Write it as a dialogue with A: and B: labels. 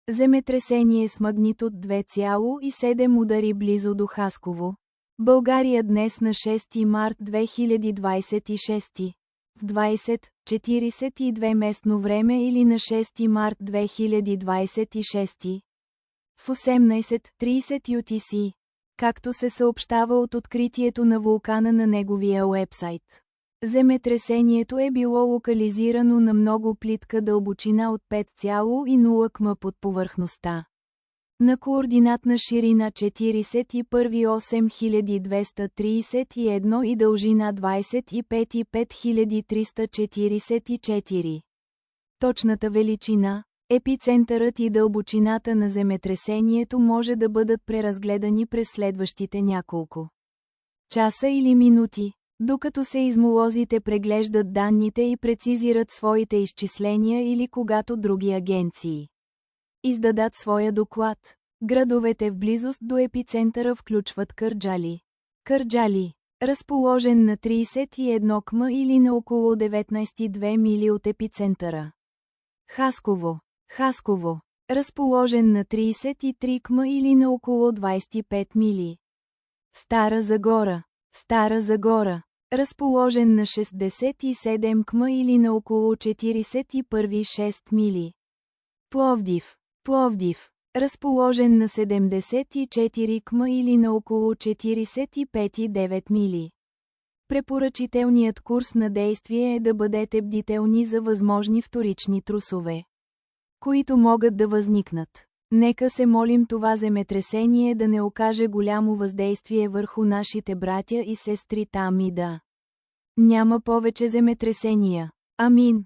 A: Земетресение с магнитуд 2,7 удари близо до Хасково. България днес на 6 март 2026. В 20:42 местно време или на 6 март 2026. В 18:30 UTC. Както се съобщава от откритието на вулкана на неговия уебсайт. Земетресението е било локализирано на много плитка дълбочина от 5,0 км под повърхността. На координатна ширина 41,8231 и дължина 25,5344. Точната величина, епицентърът и дълбочината на земетресението може да бъдат преразгледани през следващите няколко часа или минути, докато сейзмолозите преглеждат данните и прецизират своите изчисления или когато други агенции издадат своя доклад. Градовете в близост до епицентъра включват Кърджали. Кърджали, разположен на 31 км или на около 19,2 мили от епицентъра. Хасково. Хасково, разположен на 33 км или на около 25 мили. Стара Загора. Стара Загора, разположен на 67 км или на около 41,6 мили. Пловдив. Пловдив, разположен на 74 км или на около 45,9 мили. Препоръчителният курс на действие е да бъдете бдителни за възможни вторични трусове, които могат да възникнат. Нека се молим това земетресение да не окаже голямо въздействие върху нашите братя и сестри там и да няма повече земетресения. Амин.